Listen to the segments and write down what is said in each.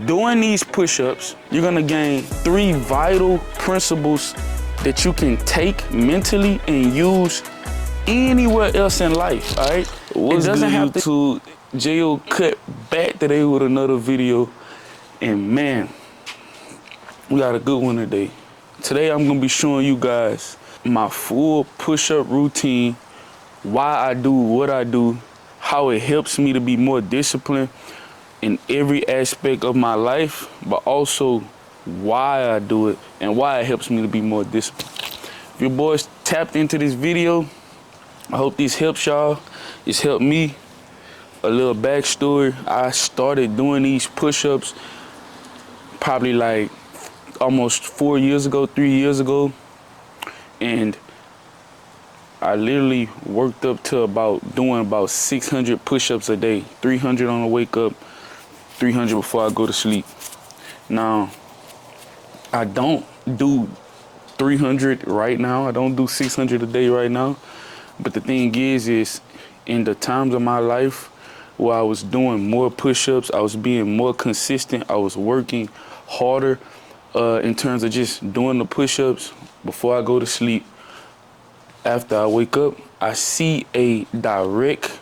Doing these push-ups, you're gonna gain 3 vital principles that you can take mentally and use anywhere else in life, all right? It doesn't have to. J.O. cut back today with another video, and man, we got a good one today. Today I'm gonna be showing you guys my full push-up routine, why I do what I do, how it helps me to be more disciplined in every aspect of my life, but also why I do it and why it helps me to be more disciplined. If your boys tapped into this video, I hope this helps y'all. It's helped me. A little backstory, I started doing these push-ups probably like almost 4 years ago, 3 years ago, and I literally worked up to doing about 600 push-ups a day, 300 on the wake up, 300 before I go to sleep. Now, I don't do 300 right now. I don't do 600 a day right now. But the thing is in the times of my life where I was doing more push-ups, I was being more consistent, I was working harder in terms of just doing the push-ups before I go to sleep. After I wake up, I see a direct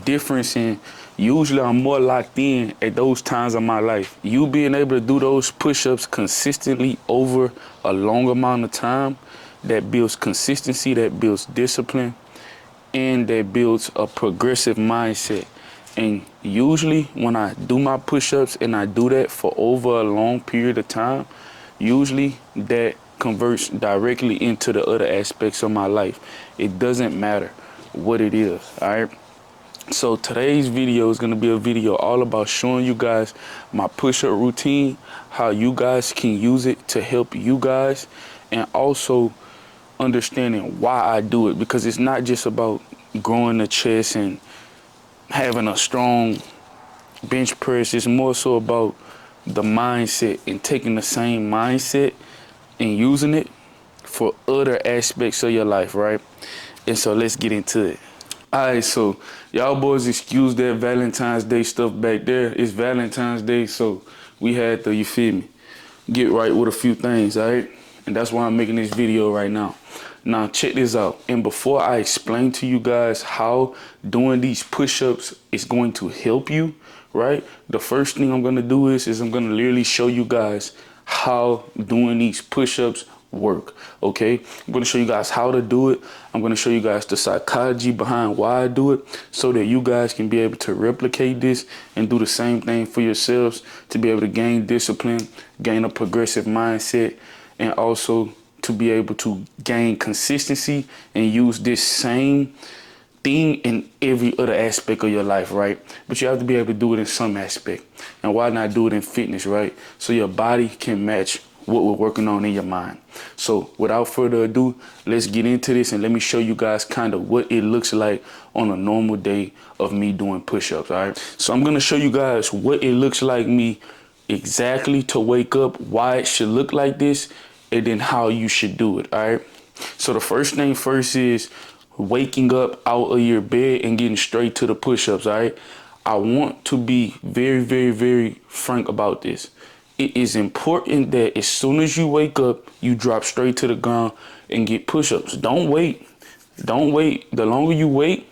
difference in, usually I'm more locked in at those times of my life. You being able to do those push-ups consistently over a long amount of time, that builds consistency, that builds discipline, and that builds a progressive mindset. And usually when I do my push-ups and I do that for over a long period of time, usually that converts directly into the other aspects of my life. It doesn't matter what it is, all right? So today's video is going to be a video all about showing you guys my push-up routine, how you guys can use it to help you guys, and also understanding why I do it, because it's not just about growing the chest and having a strong bench press. It's more so about the mindset and taking the same mindset and using it for other aspects of your life, right? And so let's get into it. All right, so y'all boys excuse that Valentine's Day stuff back there. It's Valentine's Day, so we had to, you feel me, get right with a few things, all right? And that's why I'm making this video right now. Now check this out. And before I explain to you guys how doing these push-ups is going to help you, right? The first thing I'm gonna do is I'm gonna literally show you guys how doing these push-ups work, okay? I'm gonna show you guys how to do it. I'm gonna show you guys the psychology behind why I do it, so that you guys can be able to replicate this and do the same thing for yourselves, to be able to gain discipline, gain a progressive mindset, and also to be able to gain consistency and use this same thing in every other aspect of your life, right? But you have to be able to do it in some aspect. And why not do it in fitness, right? So your body can match what we're working on in your mind. So without further ado, let's get into this and let me show you guys kind of what it looks like on a normal day of me doing push-ups, all right? So I'm gonna show you guys what it looks like me exactly to wake up, why it should look like this, and then how you should do it, all right? So the first thing first is waking up out of your bed and getting straight to the push-ups, all right? I want to be very, very, very frank about this. It is important that as soon as you wake up, you drop straight to the ground and get push-ups. Don't wait. Don't wait. The longer you wait,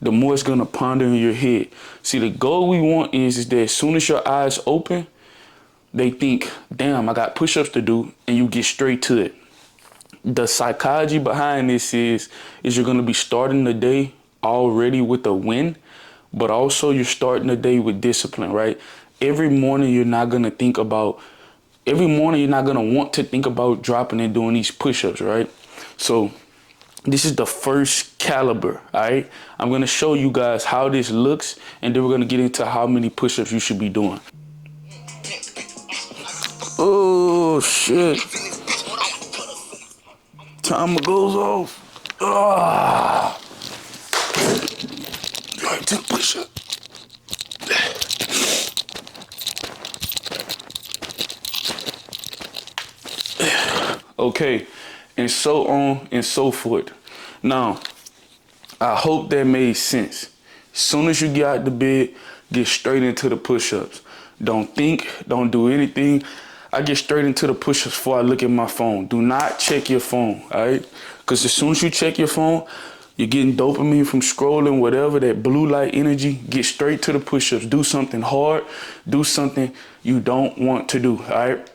the more it's gonna ponder in your head. See, the goal we want is that as soon as your eyes open, they think, damn, I got push-ups to do, and you get straight to it. The psychology behind this is you're gonna be starting the day already with a win, but also you're starting the day with discipline, right? Every morning you're not gonna want to think about dropping and doing these push-ups, right? So this is the first caliber, all right? I'm gonna show you guys how this looks, and then we're gonna get into how many push-ups you should be doing. Oh, shit. Timer goes off. Ah. All right, 10 push-ups. Okay, and so on and so forth. Now, I hope that made sense. As soon as you get out the bed, get straight into the push-ups. Don't think, don't do anything. I get straight into the push-ups before I look at my phone. Do not check your phone, all right? Because as soon as you check your phone, you're getting dopamine from scrolling, whatever, that blue light energy. Get straight to the push-ups. Do something hard. Do something you don't want to do, all right?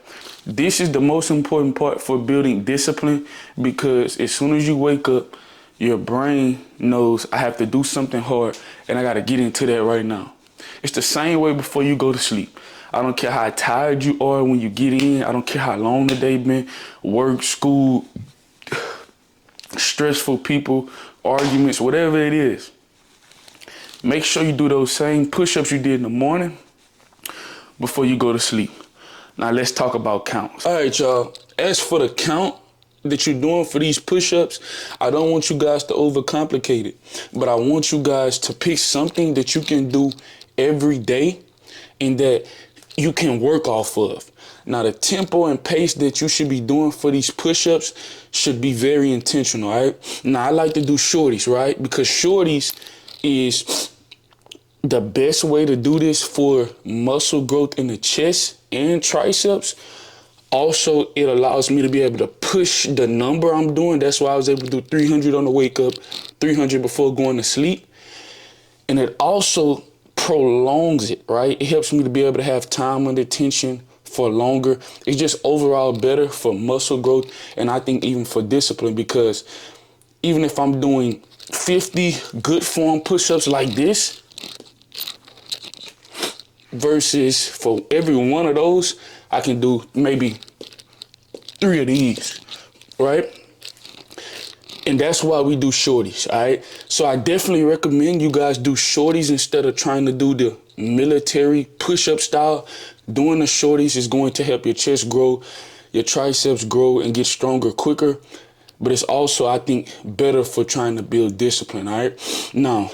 This is the most important part for building discipline, because as soon as you wake up, your brain knows I have to do something hard and I got to get into that right now. It's the same way before you go to sleep. I don't care how tired you are when you get in. I don't care how long the day been. Work, school, stressful people, arguments, whatever it is. Make sure you do those same push-ups you did in the morning before you go to sleep. Now let's talk about counts. All right, y'all. As for the count that you're doing for these push-ups, I don't want you guys to overcomplicate it, but I want you guys to pick something that you can do every day and that you can work off of. Now, the tempo and pace that you should be doing for these push-ups should be very intentional, all right? Now, I like to do shorties, right? Because shorties is the best way to do this for muscle growth in the chest and triceps. Also, it allows me to be able to push the number I'm doing. That's why I was able to do 300 on the wake up, 300 before going to sleep. And it also prolongs it, right? It helps me to be able to have time under tension for longer. It's just overall better for muscle growth, and I think even for discipline, because even if I'm doing 50 good form push-ups like this, versus for every one of those, I can do maybe 3 of these, right? And that's why we do shorties, all right? So I definitely recommend you guys do shorties instead of trying to do the military push-up style. Doing the shorties is going to help your chest grow, your triceps grow, and get stronger quicker. But it's also, I think, better for trying to build discipline, all right? Now,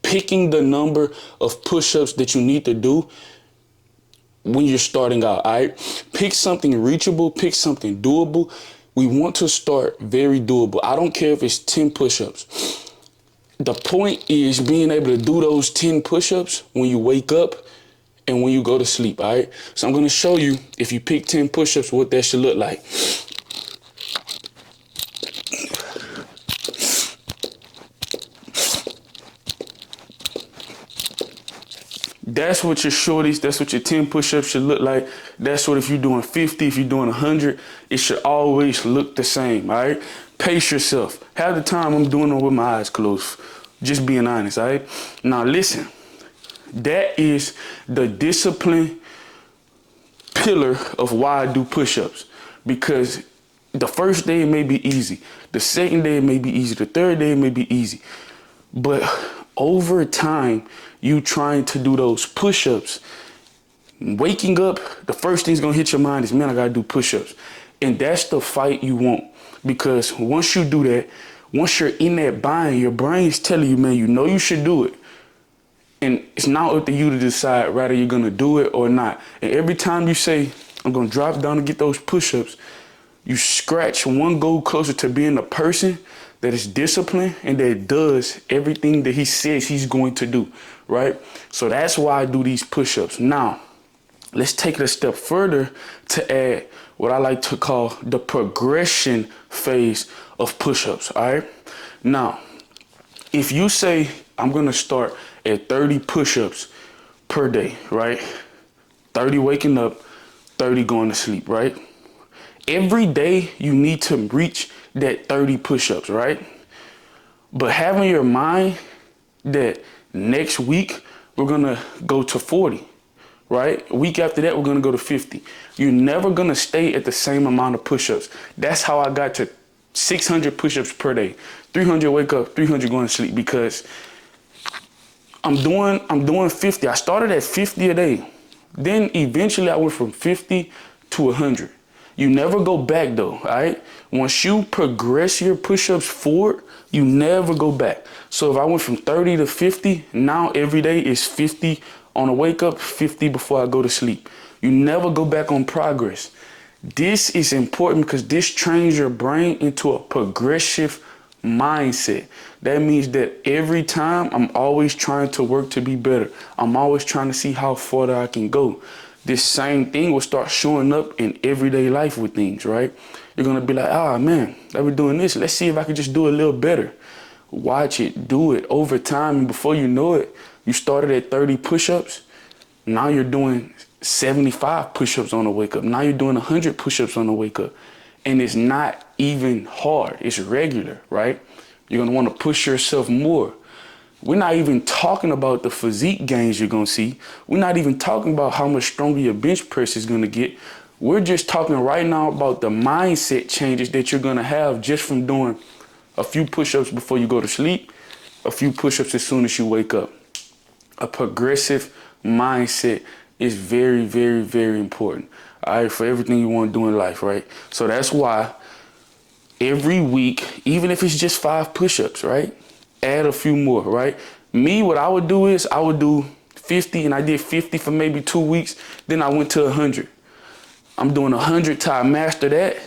picking the number of push-ups that you need to do when you're starting out, all right? Pick something reachable, pick something doable. We want to start very doable. I don't care if it's 10 push-ups. The point is being able to do those 10 push-ups when you wake up and when you go to sleep, all right? So I'm gonna show you, if you pick 10 push-ups, what that should look like. That's what your shorties, that's what your 10 push-ups should look like. That's what if you're doing 50, if you're doing 100, it should always look the same, all right? Pace yourself. Half the time I'm doing them with my eyes closed. Just being honest, all right? Now listen, that is the discipline pillar of why I do push-ups. Because the first day it may be easy. The second day it may be easy. The third day it may be easy. But over time, you trying to do those push-ups, waking up, the first thing's gonna hit your mind is, man, I gotta do push-ups. And that's the fight you want. Because once you do that, once you're in that bind, your brain's telling you, man, you know you should do it. And it's now up to you to decide whether you're gonna do it or not. And every time you say, I'm gonna drop down and get those push-ups, you scratch one goal closer to being a person that is disciplined and that does everything that he says he's going to do, right? So that's why I do these push-ups. Now, let's take it a step further to add what I like to call the progression phase of push-ups, all right? Now, if you say, I'm gonna start at 30 push-ups per day, right? 30 waking up, 30 going to sleep, right? Every day you need to reach that 30 push-ups, right? But having your mind that next week we're gonna go to 40, right? A week after that, we're gonna go to 50. You're never gonna stay at the same amount of push-ups. That's how I got to 600 push-ups per day. 300 wake up, 300 going to sleep, because I'm doing 50. I started at 50 a day. Then eventually I went from 50 to 100. You never go back though, all right? Once you progress your push-ups forward, you never go back. So if I went from 30 to 50, now every day is 50 on a wake up, 50 before I go to sleep. You never go back on progress. This is important because this trains your brain into a progressive mindset. That means that every time I'm always trying to work to be better. I'm always trying to see how far I can go. this same thing will start showing up in everyday life with things, right? You're gonna be like, ah, man, I was doing this. Let's see if I can just do a little better. Watch it, do it over time, and before you know it, you started at 30 push-ups. Now you're doing 75 push-ups on the wake up. Now you're doing 100 push-ups on the wake up. And it's not even hard, it's regular, right? You're gonna wanna push yourself more. We're not even talking about the physique gains you're gonna see. We're not even talking about how much stronger your bench press is gonna get. We're just talking right now about the mindset changes that you're gonna have just from doing a few push-ups before you go to sleep, a few push-ups as soon as you wake up. A progressive mindset is very, very, very important, all right, for everything you want to do in life, right? So that's why every week, even if it's just 5 push-ups, right, add a few more, right? Me, what I would do is I would do 50, and I did 50 for maybe 2 weeks. Then I went to 100. I'm doing 100 till I master that.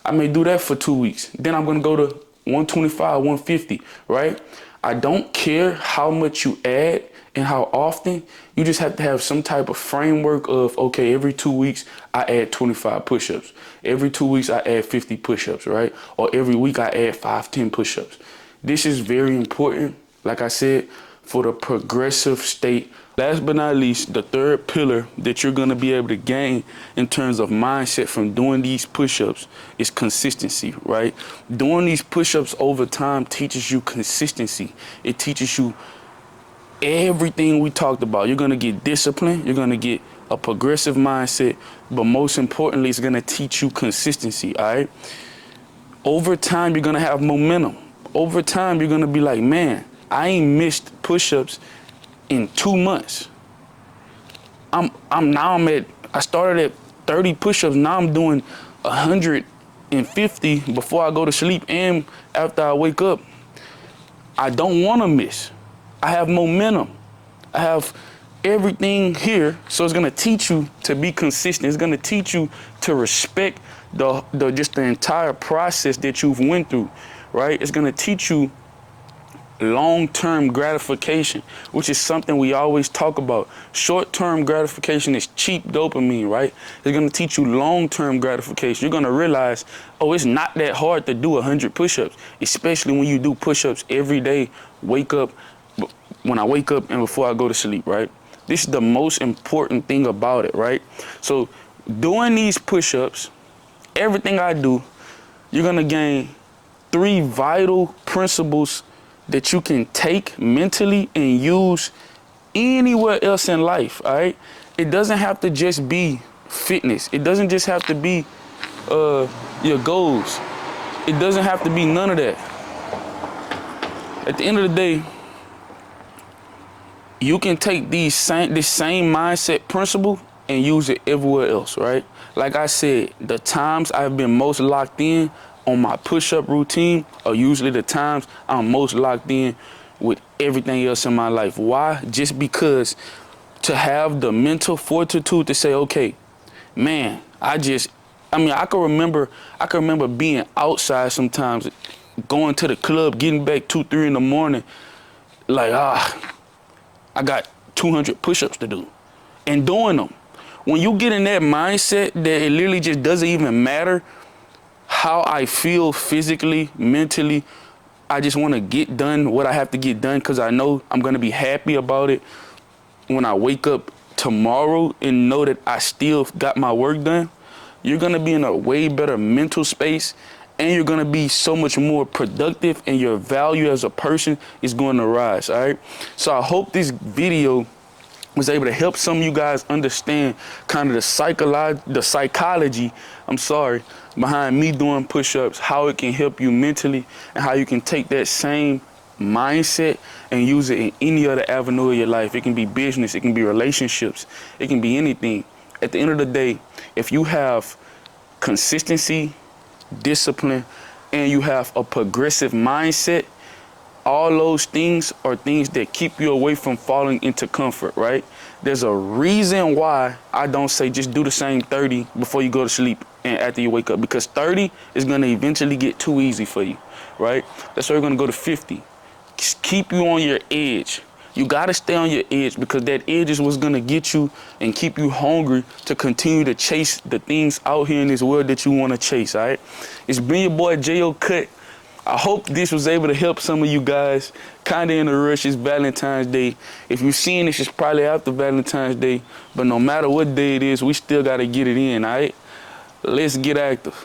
I may do that for 2 weeks. Then I'm going to go to 125, 150, right? I don't care how much you add and how often. You just have to have some type of framework of, okay, every 2 weeks I add 25 push-ups. Every 2 weeks I add 50 push-ups, right? Or every week I add 5, 10 push-ups. This is very important, like I said, for the progressive state. Last but not least, the third pillar that you're gonna be able to gain in terms of mindset from doing these push-ups is consistency, right? Doing these push-ups over time teaches you consistency. It teaches you everything we talked about. You're gonna get discipline, you're gonna get a progressive mindset, but most importantly, it's gonna teach you consistency, all right? Over time, you're gonna have momentum. Over time, you're gonna be like, man, I ain't missed push-ups in 2 months. I started at 30 push-ups. Now I'm doing 150 before I go to sleep and after I wake up. I don't wanna miss. I have momentum. I have everything here. So it's gonna teach you to be consistent. It's gonna teach you to respect the entire process that you've went through, right? It's gonna teach you long-term gratification, which is something we always talk about. Short-term gratification is cheap dopamine, right? It's gonna teach you long-term gratification. You're gonna realize, oh, it's not that hard to do 100 push-ups, especially when you do push-ups every day, when I wake up and before I go to sleep, right? This is the most important thing about it, right? So doing these push-ups, everything I do, you're gonna gain 3 vital principles that you can take mentally and use anywhere else in life, all right? It doesn't have to just be fitness. It doesn't just have to be your goals. It doesn't have to be none of that. At the end of the day, you can take this same mindset principle and use it everywhere else, right? Like I said, the times I've been most locked in on my push-up routine are usually the times I'm most locked in with everything else in my life. Why? Just because to have the mental fortitude to say, okay, man, I can remember being outside sometimes, going to the club, getting back 2, 3 in the morning, like, I got 200 push-ups to do and doing them. When you get in that mindset that it literally just doesn't even matter how I feel physically, mentally, I just want to get done what I have to get done because I know I'm going to be happy about it when I wake up tomorrow and know that I still got my work done. You're going to be in a way better mental space and you're going to be so much more productive and your value as a person is going to rise, all right? So I hope this video was able to help some of you guys understand kind of the psychology, behind me doing push-ups, how it can help you mentally, and how you can take that same mindset and use it in any other avenue of your life. It can be business, it can be relationships, it can be anything. At the end of the day, if you have consistency, discipline, and you have a progressive mindset, all those things are things that keep you away from falling into comfort, right? There's a reason why I don't say just do the same 30 before you go to sleep and after you wake up, because 30 is going to eventually get too easy for you, right? That's why we're going to go to 50. Just keep you on your edge. You gotta stay on your edge because that edge is what's gonna get you and keep you hungry to continue to chase the things out here in this world that you wanna chase, all right? It's been your boy, J.O. Cut. I hope this was able to help some of you guys. Kinda in a rush, it's Valentine's Day. If you're seeing this, it's probably after Valentine's Day. But no matter what day it is, we still gotta get it in, all right? Let's get active.